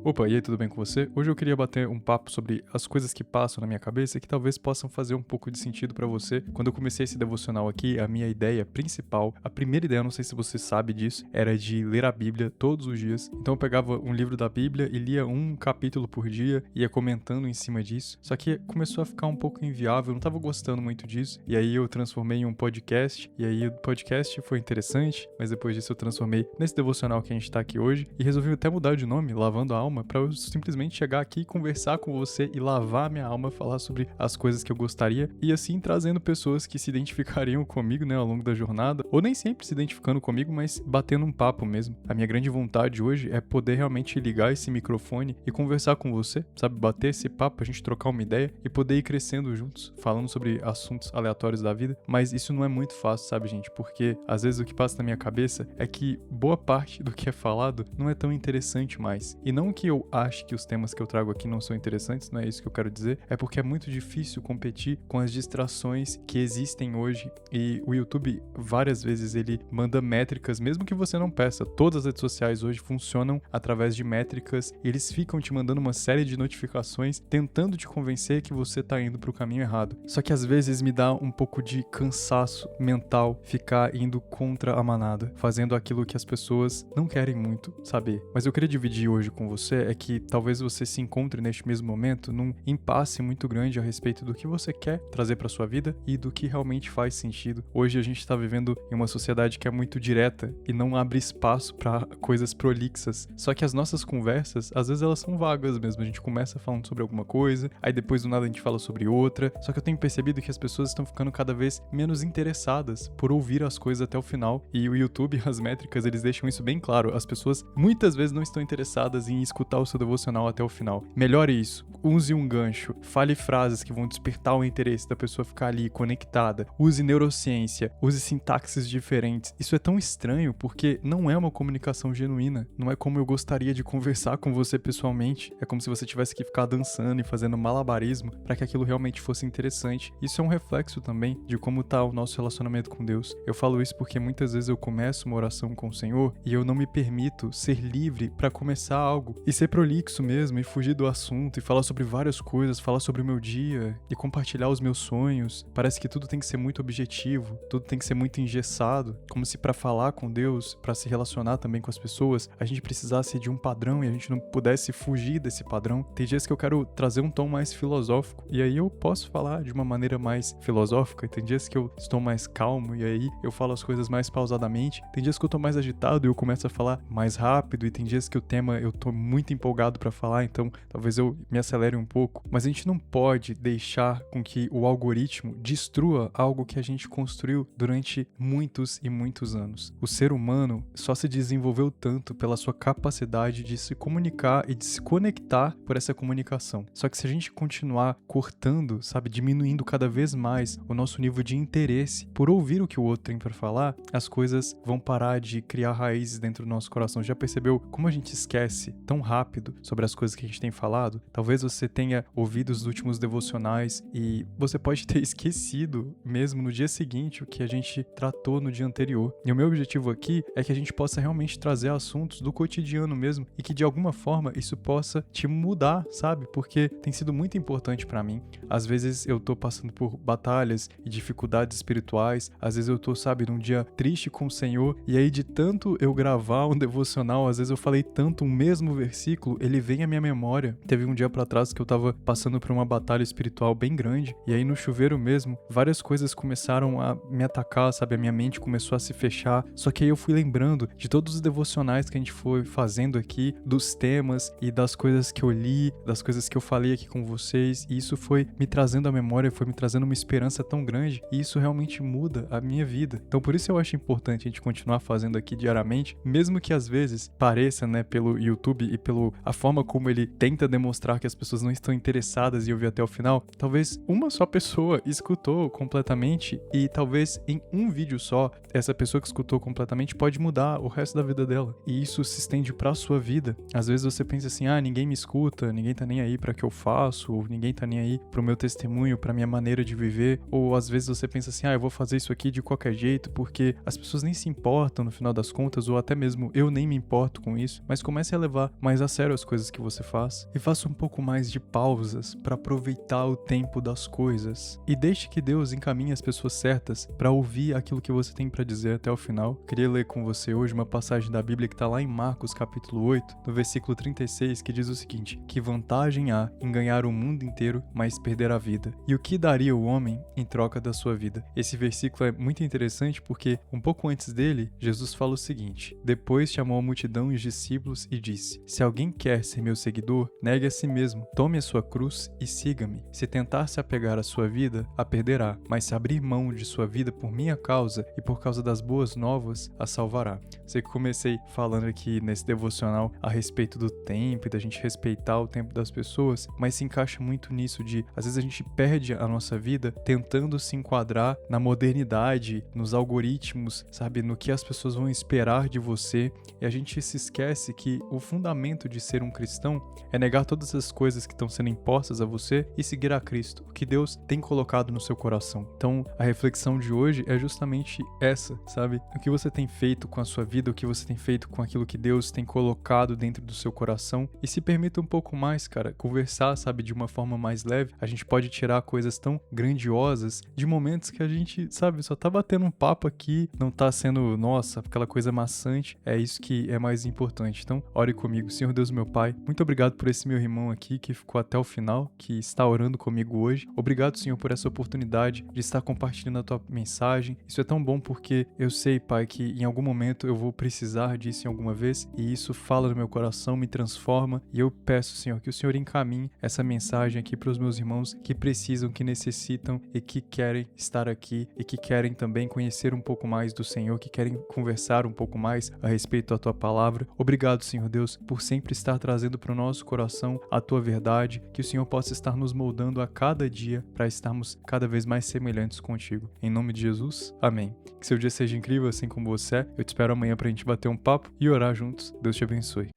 Opa, e aí, tudo bem com você? Hoje eu queria bater um papo sobre as coisas que passam na minha cabeça e que talvez possam fazer um pouco de sentido pra você. Quando eu comecei esse devocional aqui, a minha ideia principal, a primeira ideia, eu não sei se você sabe disso, era de ler a Bíblia todos os dias. Então eu pegava um livro da Bíblia e lia um capítulo por dia, ia comentando em cima disso. Só que começou a ficar um pouco inviável, eu não tava gostando muito disso. E aí eu transformei em um podcast, e aí o podcast foi interessante, mas depois disso eu transformei nesse devocional que a gente tá aqui hoje e resolvi até mudar de nome, Lavando a Alma, pra eu simplesmente chegar aqui, conversar com você e lavar minha alma, falar sobre as coisas que eu gostaria e assim trazendo pessoas que se identificariam comigo, né, ao longo da jornada, ou nem sempre se identificando comigo, mas batendo um papo mesmo. A minha grande vontade hoje é poder realmente ligar esse microfone e conversar com você, sabe, bater esse papo, a gente trocar uma ideia e poder ir crescendo juntos, falando sobre assuntos aleatórios da vida, mas isso não é muito fácil, sabe, gente, porque às vezes o que passa na minha cabeça é que boa parte do que é falado não é tão interessante mais. E não que eu ache que os temas que eu trago aqui não são interessantes, não é isso que eu quero dizer, é porque é muito difícil competir com as distrações que existem hoje e o YouTube várias vezes ele manda métricas, mesmo que você não peça. Todas as redes sociais hoje funcionam através de métricas e eles ficam te mandando uma série de notificações tentando te convencer que você tá indo pro caminho errado. Só que às vezes me dá um pouco de cansaço mental ficar indo contra a manada, fazendo aquilo que as pessoas não querem muito saber. Mas eu queria dividir hoje com você é que talvez você se encontre neste mesmo momento num impasse muito grande a respeito do que você quer trazer para sua vida e do que realmente faz sentido. Hoje a gente está vivendo em uma sociedade que é muito direta e não abre espaço para coisas prolixas. Só que as nossas conversas, às vezes elas são vagas mesmo. A gente começa falando sobre alguma coisa, aí depois do nada a gente fala sobre outra. Só que eu tenho percebido que as pessoas estão ficando cada vez menos interessadas por ouvir as coisas até o final. E o YouTube, as métricas, eles deixam isso bem claro. As pessoas muitas vezes não estão interessadas em escutar o seu devocional até o final. Melhore isso. Use um gancho. Fale frases que vão despertar o interesse da pessoa ficar ali conectada. Use neurociência. Use sintaxes diferentes. Isso é tão estranho porque não é uma comunicação genuína. Não é como eu gostaria de conversar com você pessoalmente. É como se você tivesse que ficar dançando e fazendo malabarismo para que aquilo realmente fosse interessante. Isso é um reflexo também de como tá o nosso relacionamento com Deus. Eu falo isso porque muitas vezes eu começo uma oração com o Senhor e eu não me permito ser livre para começar algo e ser prolixo mesmo e fugir do assunto e falar sobre várias coisas, falar sobre o meu dia e compartilhar os meus sonhos. Parece que tudo tem que ser muito objetivo, tudo tem que ser muito engessado, como se para falar com Deus, para se relacionar também com as pessoas, a gente precisasse de um padrão e a gente não pudesse fugir desse padrão. Tem dias que eu quero trazer um tom mais filosófico e aí eu posso falar de uma maneira mais filosófica, e tem dias que eu estou mais calmo e aí eu falo as coisas mais pausadamente. Tem dias que eu tô mais agitado e eu começo a falar mais rápido, e tem dias que o tema eu tô muito empolgado pra falar, então talvez eu me acelere um pouco. Mas a gente não pode deixar com que o algoritmo destrua algo que a gente construiu durante muitos e muitos anos. O ser humano só se desenvolveu tanto pela sua capacidade de se comunicar e de se conectar por essa comunicação. Só que se a gente continuar cortando, sabe, diminuindo cada vez mais o nosso nível de interesse por ouvir o que o outro tem pra falar, as coisas vão parar de criar raízes dentro do nosso coração. Já percebeu como a gente esquece tão rápido sobre as coisas que a gente tem falado? Talvez você tenha ouvido os últimos devocionais e você pode ter esquecido mesmo no dia seguinte o que a gente tratou no dia anterior. E o meu objetivo aqui é que a gente possa realmente trazer assuntos do cotidiano mesmo e que de alguma forma isso possa te mudar, sabe? Porque tem sido muito importante pra mim. Às vezes eu tô passando por batalhas e dificuldades espirituais, às vezes eu tô, sabe, num dia triste com o Senhor, e aí de tanto eu gravar um devocional, às vezes eu falei tanto um mesmo versículo, ele vem à minha memória. Teve um dia pra trás que eu tava passando por uma batalha espiritual bem grande, e aí no chuveiro mesmo, várias coisas começaram a me atacar, sabe, a minha mente começou a se fechar, só que aí eu fui lembrando de todos os devocionais que a gente foi fazendo aqui, dos temas e das coisas que eu li, das coisas que eu falei aqui com vocês, e isso foi me trazendo à memória, foi me trazendo uma esperança tão grande, e isso realmente muda a minha vida. Então por isso eu acho importante a gente continuar fazendo aqui diariamente, mesmo que às vezes pareça, né, pelo YouTube e pelo a forma como ele tenta demonstrar que as pessoas não estão interessadas em ouvir até o final, talvez uma só pessoa escutou completamente e talvez em um vídeo só, essa pessoa que escutou completamente pode mudar o resto da vida dela. E isso se estende pra sua vida. Às vezes você pensa assim, ninguém me escuta, ninguém tá nem aí pra que eu faço, ou ninguém tá nem aí pro meu testemunho, pra minha maneira de viver, ou às vezes você pensa assim, eu vou fazer isso aqui de qualquer jeito, porque as pessoas nem se importam no final das contas, ou até mesmo eu nem me importo com isso, mas comece a levar mais mais a sério as coisas que você faz e faça um pouco mais de pausas para aproveitar o tempo das coisas e deixe que Deus encaminhe as pessoas certas para ouvir aquilo que você tem para dizer até o final. Queria ler com você hoje uma passagem da Bíblia que está lá em Marcos capítulo 8, no versículo 36, que diz o seguinte: que vantagem há em ganhar o mundo inteiro, mas perder a vida? E o que daria o homem em troca da sua vida? Esse versículo é muito interessante porque um pouco antes dele, Jesus fala o seguinte: depois chamou a multidão e os discípulos e disse: se alguém quer ser meu seguidor, negue a si mesmo, tome a sua cruz e siga-me. Se tentar se apegar à sua vida, a perderá, mas se abrir mão de sua vida por minha causa e por causa das boas novas, a salvará. Sei que comecei falando aqui nesse devocional a respeito do tempo e da gente respeitar o tempo das pessoas, mas se encaixa muito nisso de, às vezes a gente perde a nossa vida tentando se enquadrar na modernidade, nos algoritmos, sabe, no que as pessoas vão esperar de você, e a gente se esquece que o fundamento de ser um cristão é negar todas as coisas que estão sendo impostas a você e seguir a Cristo, o que Deus tem colocado no seu coração. Então, a reflexão de hoje é justamente essa, sabe? O que você tem feito com a sua vida, o que você tem feito com aquilo que Deus tem colocado dentro do seu coração, e se permita um pouco mais, cara, conversar, sabe, de uma forma mais leve. A gente pode tirar coisas tão grandiosas de momentos que a gente, sabe, só tá batendo um papo aqui, não tá sendo, nossa, aquela coisa maçante. É isso que é mais importante. Então, ore comigo. Senhor Deus, meu Pai, muito obrigado por esse meu irmão aqui que ficou até o final, que está orando comigo hoje. Obrigado, Senhor, por essa oportunidade de estar compartilhando a tua mensagem. Isso é tão bom porque eu sei, Pai, que em algum momento eu vou precisar disso em alguma vez, e isso fala no meu coração, me transforma, e eu peço, Senhor, que o Senhor encaminhe essa mensagem aqui para os meus irmãos que precisam, que necessitam e que querem estar aqui e que querem também conhecer um pouco mais do Senhor, que querem conversar um pouco mais a respeito da tua palavra. Obrigado, Senhor Deus, por sempre estar trazendo para o nosso coração a tua verdade, que o Senhor possa estar nos moldando a cada dia para estarmos cada vez mais semelhantes contigo. Em nome de Jesus, amém. Que seu dia seja incrível assim como você é. Eu te espero amanhã pra gente bater um papo e orar juntos. Deus te abençoe.